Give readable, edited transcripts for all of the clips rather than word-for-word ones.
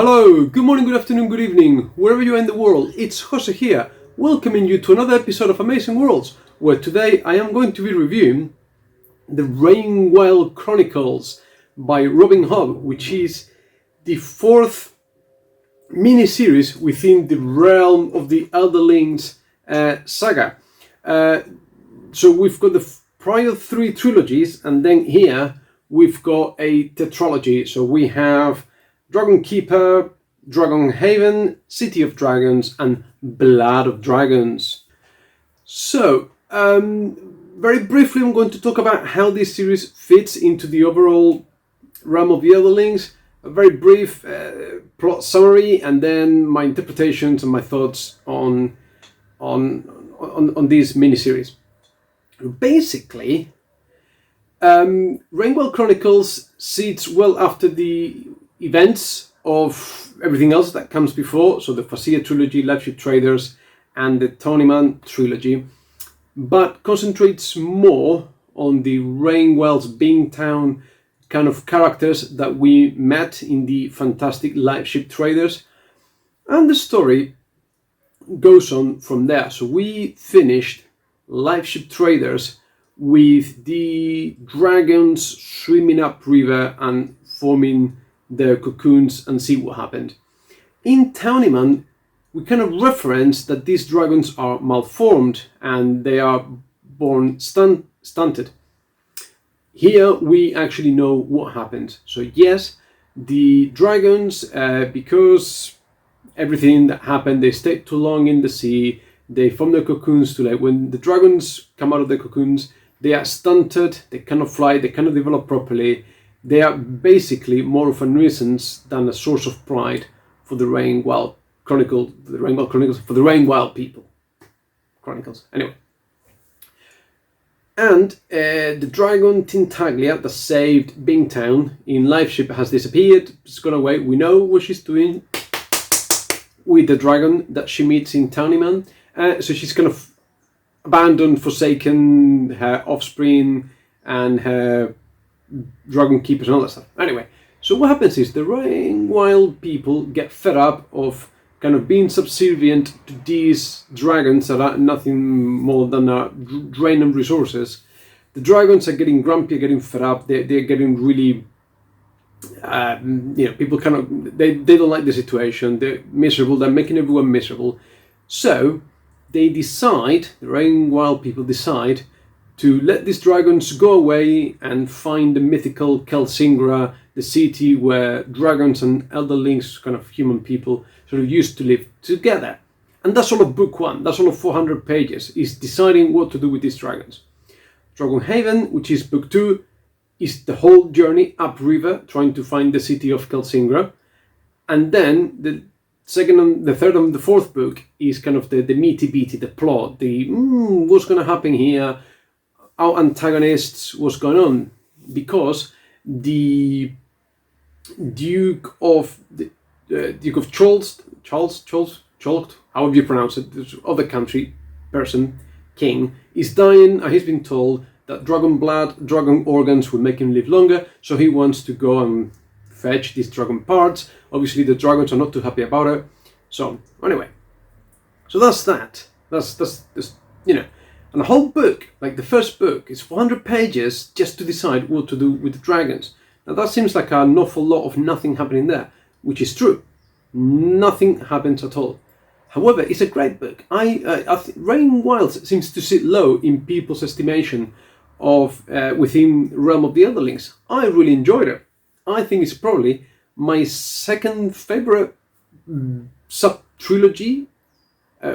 Hello, good morning, good afternoon, good evening, wherever you are in the world. It's Jose here, welcoming you to another episode of Amazing Worlds, where today I am going to be reviewing the Rain Wild Chronicles by Robin Hobb, which is the fourth mini-series within the realm of the Elderlings saga. So we've got the prior three trilogies, and then here we've got a tetralogy. So we have Dragon Keeper, Dragon Haven, City of Dragons, and Blood of Dragons. So, very briefly, I'm going to talk about how this series fits into the overall realm of the Elderlings. A very brief plot summary, and then my interpretations and my thoughts on these miniseries. Basically, Rain Wild Chronicles sits well after the events of everything else that comes before, so the Fascia trilogy, Lifeship Traders, and the Tonyman trilogy, but concentrates more on the Rain Wild's Bingtown kind of characters that we met in the fantastic Lifeship Traders, and the story goes on from there. So we finished Lifeship Traders with the dragons swimming upriver and forming their cocoons and see what happened. In Townyman, we kind of reference that these dragons are malformed and they are born stunted. Here we actually know what happened. So yes, the dragons, because everything that happened, they stayed too long in the sea, they form their cocoons too late. When the dragons come out of their cocoons, they are stunted, they cannot fly, they cannot develop properly. They are basically more of a nuisance than a source of pride for the Rain Wild Chronicles, for the Rain Wild people. Chronicles, anyway. And the dragon Tintaglia that saved Bingtown in Lifeship has disappeared, it's gone away. We know what she's doing with the dragon that she meets in Townyman. So she's kind of abandoned, forsaken her offspring and her dragon keepers and all that stuff. Anyway, so what happens is the Rain Wild people get fed up of kind of being subservient to these dragons that are nothing more than a drain of resources. The dragons are getting grumpy, getting fed up. They're getting really, people kind of they don't like the situation. They're miserable. They're making everyone miserable. So they decide, the Rain Wild people decide, to let these dragons go away and find the mythical Kelsingra, the city where dragons and elderlings, kind of human people, sort of used to live together. And that's all of book one, that's all of 400 pages, is deciding what to do with these dragons. Dragon Haven, which is book two, is the whole journey upriver, trying to find the city of Kelsingra. And then the third and the fourth book is kind of the meaty-beaty, the plot, what's going to happen here, our antagonists, what's going on, because the Duke of Charles, however you pronounce it, this other country person, king, is dying, and he's been told that dragon blood, dragon organs will make him live longer, so he wants to go and fetch these dragon parts. Obviously the dragons are not too happy about it. So anyway, so that's that. That's and the whole book, like the first book, is 400 pages just to decide what to do with the dragons. Now that seems like an awful lot of nothing happening there, which is true. Nothing happens at all. However, it's a great book. I think Rain Wild seems to sit low in people's estimation of within realm of the Elderlings. I really enjoyed it. I think it's probably my second favorite sub-trilogy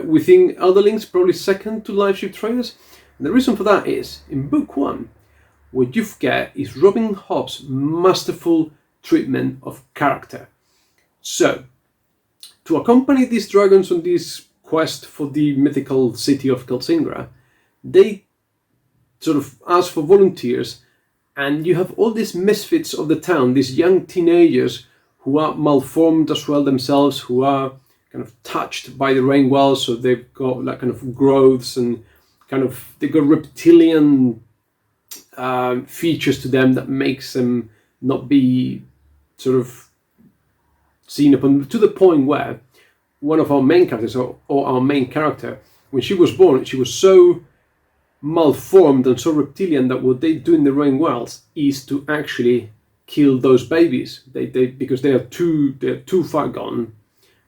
within Elderlings, probably second to Lifeship Traders. And the reason for that is, in book one, what you get is Robin Hobb's masterful treatment of character. So, to accompany these dragons on this quest for the mythical city of Kelsingra, they sort of ask for volunteers, and you have all these misfits of the town, these young teenagers who are malformed as well themselves, who are kind of touched by the Rain Wild, so they've got like kind of growths and kind of, they've got reptilian features to them that makes them not be sort of seen upon, to the point where one of our main characters, or our main character, when she was born, she was so malformed and so reptilian that what they do in the Rain Wilds is to actually kill those babies. They because they're too far gone,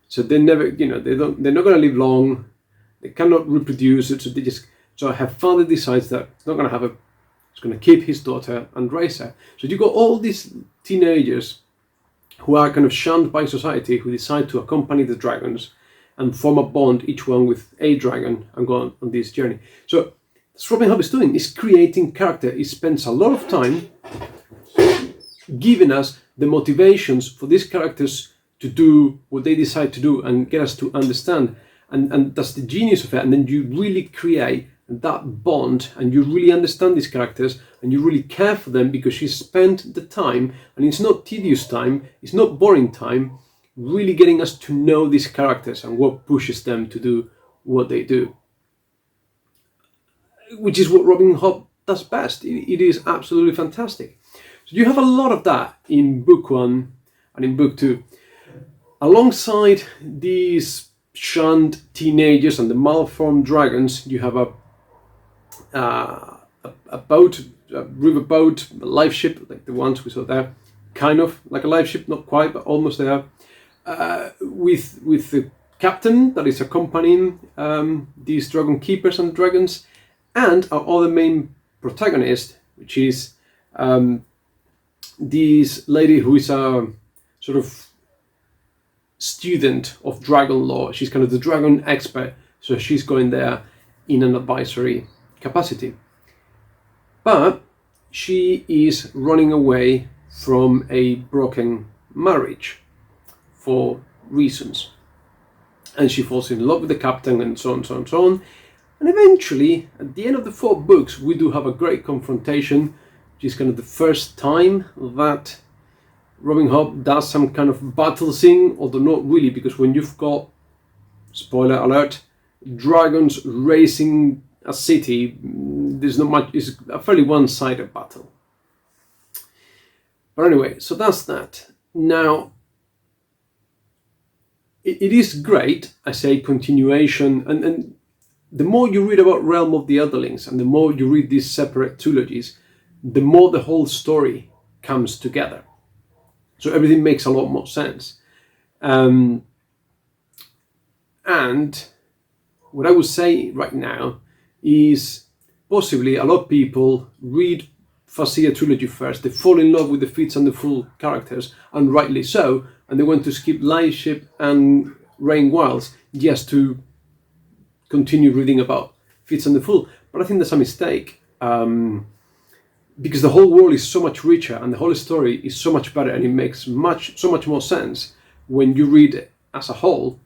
so they never, they're not going to live long. They cannot reproduce it, so her father decides that he's not going to have he's going to keep his daughter and raise her. So you got all these teenagers who are kind of shunned by society, who decide to accompany the dragons and form a bond, each one with a dragon, and go on this journey. So what Robin Hobb is doing is creating character. He spends a lot of time giving us the motivations for these characters to do what they decide to do and get us to understand. And that's the genius of it. And then you really create that bond, and you really understand these characters, and you really care for them because she spent the time, and it's not tedious time, it's not boring time, really getting us to know these characters and what pushes them to do what they do. Which is what Robin Hobb does best. It is absolutely fantastic. So you have a lot of that in book 1 and in book 2. Alongside these shunned teenagers and the malformed dragons, you have a boat, a river boat, a life ship, like the ones we saw there, kind of like a life ship, not quite, but almost there, with the captain that is accompanying these dragon keepers and dragons, and our other main protagonist, which is this lady who is a sort of student of dragon law. She's kind of the dragon expert, so she's going there in an advisory capacity. But she is running away from a broken marriage for reasons. And she falls in love with the captain, and so on, so on, so on. And eventually, at the end of the 4 books, we do have a great confrontation, which is kind of the first time that Robin Hobb does some kind of battle scene, although not really, because when you've got, spoiler alert, dragons racing a city, there's not much, it's a fairly one-sided battle. But anyway, so that's that. Now, it is great, I say, continuation, and the more you read about Realm of the Elderlings, and the more you read these separate trilogies, the more the whole story comes together. So everything makes a lot more sense. And what I would say right now is possibly a lot of people read Farseer trilogy first, they fall in love with the Fitz and the Fool characters, and rightly so, and they want to skip Life Ship and Rain Wilds just to continue reading about Fitz and the Fool. But I think that's a mistake, because the whole world is so much richer and the whole story is so much better, and it makes so much more sense when you read it as a whole,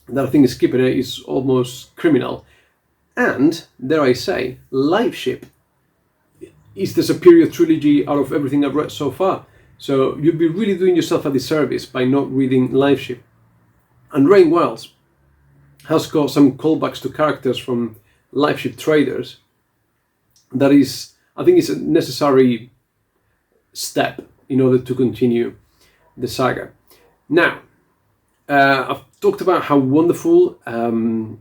that I think skipping it is almost criminal. And, dare I say, Life Ship is the superior trilogy out of everything I've read so far. So you'd be really doing yourself a disservice by not reading Life Ship. And Rain Wilds has got some callbacks to characters from Life Ship traders. That is, I think, it's a necessary step in order to continue the saga. Now, I've talked about how wonderful Robin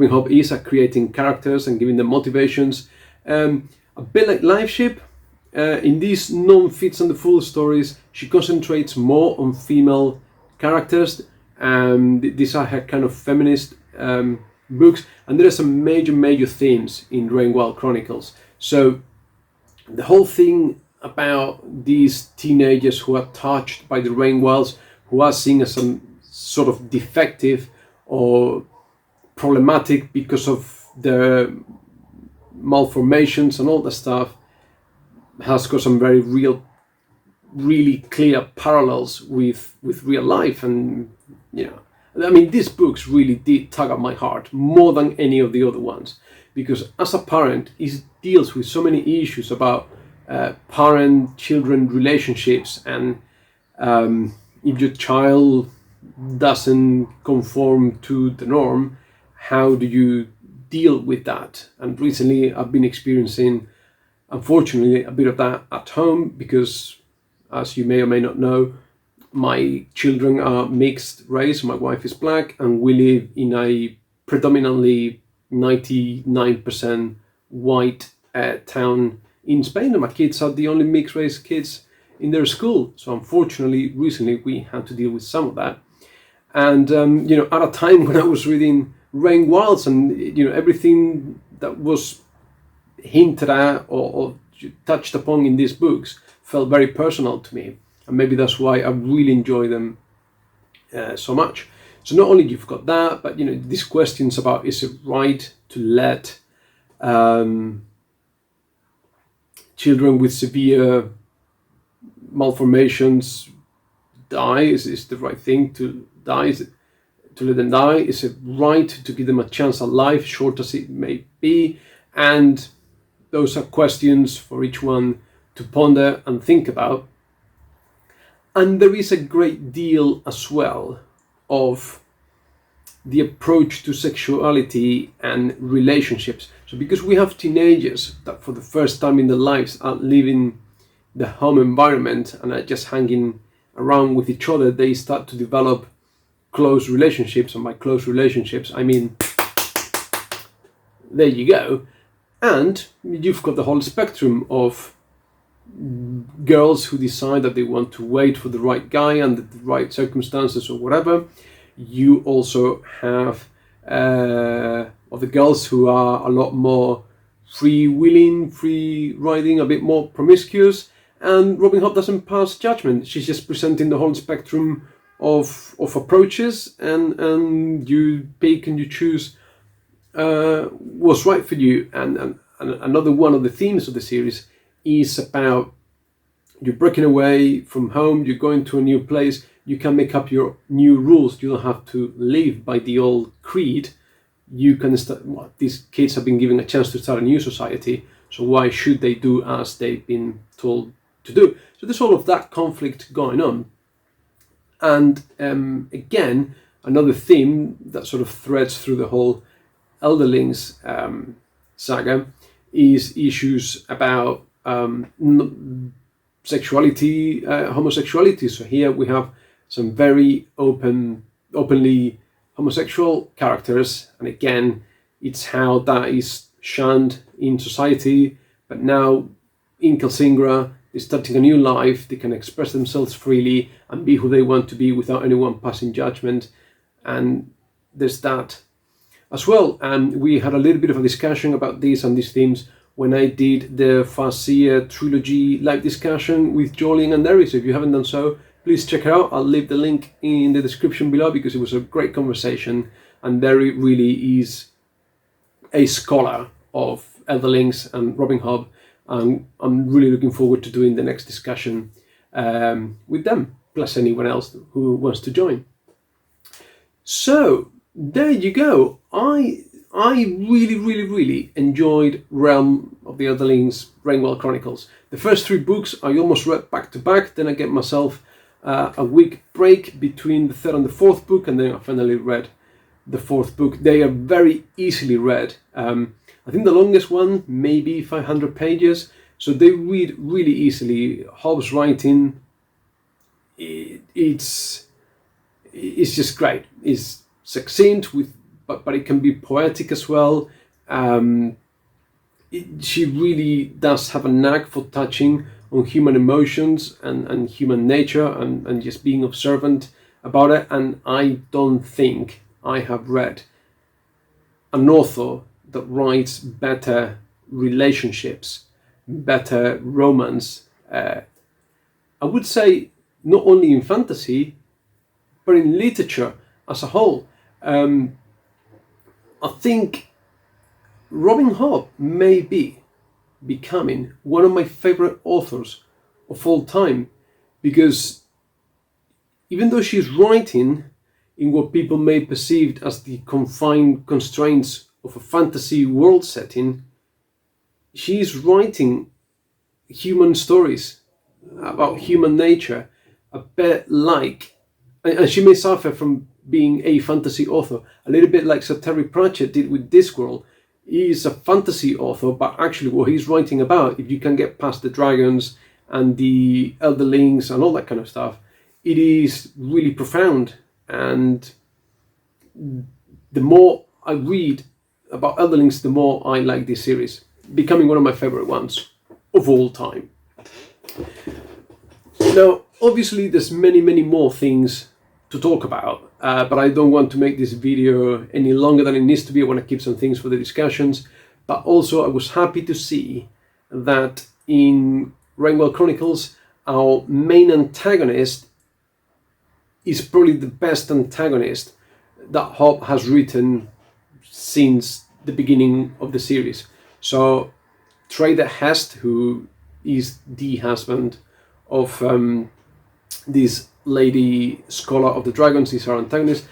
Hobb is at creating characters and giving them motivations. A bit like Life Ship, in these non-Fitz and the Fool stories, she concentrates more on female characters. These are her kind of feminist books, and there are some major themes in Rain Wild Chronicles. So the whole thing about these teenagers who are touched by the Rain Wilds, who are seen as some sort of defective or problematic because of their malformations and all that stuff, has got some very really clear parallels with real life. And I mean, these books really did tug at my heart more than any of the other ones, because as a parent, it deals with so many issues about parent-children relationships, and if your child doesn't conform to the norm, how do you deal with that? And recently I've been experiencing, unfortunately, a bit of that at home, because, as you may or may not know, my children are mixed race, my wife is black, and we live in a predominantly 99% white town in Spain, and my kids are the only mixed race kids in their school. So unfortunately, recently we had to deal with some of that. And at a time when I was reading Rain Wild, and everything that was hinted at or touched upon in these books felt very personal to me, and maybe that's why I really enjoy them so much. So not only you've got that, but these questions about, is it right to let children with severe malformations die? Is the right thing to die? Is it to let them die? Is it right to give them a chance at life, short as it may be? And those are questions for each one to ponder and think about. And there is a great deal as well of the approach to sexuality and relationships. So because we have teenagers that for the first time in their lives are leaving the home environment and are just hanging around with each other, they start to develop close relationships. And by close relationships, I mean, there you go. And you've got the whole spectrum of girls who decide that they want to wait for the right guy and the right circumstances or whatever. You also have the girls who are a lot more free-willing, free-riding, a bit more promiscuous. And Robin Hobb doesn't pass judgment. She's just presenting the whole spectrum of approaches, and you pick and you choose what's right for you. And another one of the themes of the series is about you're breaking away from home, you're going to a new place, you can make up your new rules. You don't have to live by the old creed. You can start. Well, these kids have been given a chance to start a new society, so why should they do as they've been told to do? So there's all of that conflict going on. And again, another theme that sort of threads through the whole Elderlings saga is issues about sexuality, homosexuality. So here we have some very openly homosexual characters, and again, it's how that is shunned in society. But now in Kelsingra, they're starting a new life. They can express themselves freely and be who they want to be without anyone passing judgment. And there's that as well. And we had a little bit of a discussion about this and these themes when I did the Farseer trilogy live discussion with Jolien and Derry. So if you haven't done so, please check it out. I'll leave the link in the description below because it was a great conversation. And Derry really is a scholar of Elderlings and Robin Hobb. And I'm really looking forward to doing the next discussion with them, plus anyone else who wants to join. So there you go. I really enjoyed Realm of the Elderlings, Rain Wild Chronicles. The first 3 books I almost read back to back. Then I get myself a week break between the 3rd and the 4th book, and then I finally read the 4th book. They are very easily read. I think the longest one maybe 500 pages, so they read really easily. Hobb's writing, it's just great. It's succinct but it can be poetic as well. She really does have a knack for touching on human emotions and human nature and just being observant about it. And I don't think I have read an author that writes better relationships, better romance. I would say not only in fantasy, but in literature as a whole. I think Robin Hobb may be becoming one of my favorite authors of all time, because even though she's writing in what people may perceive as the confined constraints of a fantasy world setting, she's writing human stories about human nature, a bit like, and she may suffer from being a fantasy author, a little bit like Sir Terry Pratchett did with Discworld. He is a fantasy author, but actually what he's writing about, if you can get past the dragons and the elderlings and all that kind of stuff, it is really profound, and the more I read about Elderlings, the more I like this series, becoming one of my favorite ones of all time. Now, obviously, there's many more things to talk about, but I don't want to make this video any longer than it needs to be. I want to keep some things for the discussions, but also I was happy to see that in Rain Wild Chronicles, our main antagonist is probably the best antagonist that Hobb has written since the beginning of the series. So Trader Hest, who is the husband of this lady scholar of the dragons, is our antagonist.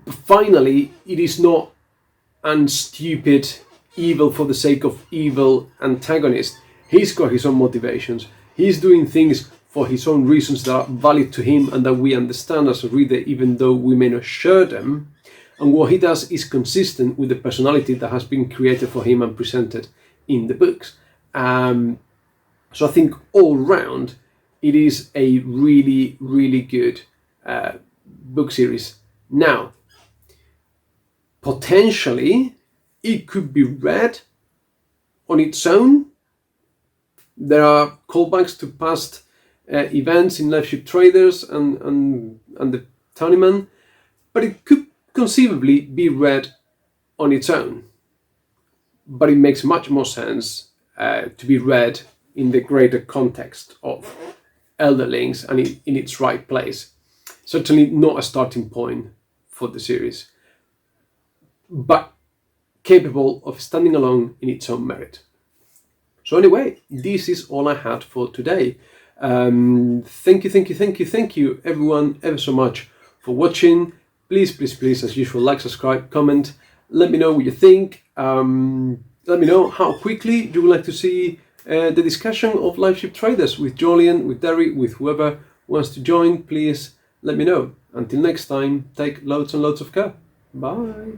But finally, it is not an stupid evil for the sake of evil antagonist. He's got his own motivations. He's doing things for his own reasons that are valid to him and that we understand as a reader, even though we may not share them. And what he does is consistent with the personality that has been created for him and presented in the books. So I think all round, it is a really good book series. Now, potentially, it could be read on its own. There are callbacks to past events in Lifeship Traders and the Tournament, but it could conceivably be read on its own. But it makes much more sense to be read in the greater context of Elderlings and in its right place. Certainly not a starting point for the series, but capable of standing alone in its own merit. So anyway, this is all I had for today. Thank you everyone ever so much for watching. Please, as usual, like, subscribe, comment. Let me know what you think. Let me know how quickly you would like to see the discussion of Lifeship Traders with Jolien, with Derry, with whoever wants to join. Please let me know. Until next time, take loads and loads of care. Bye.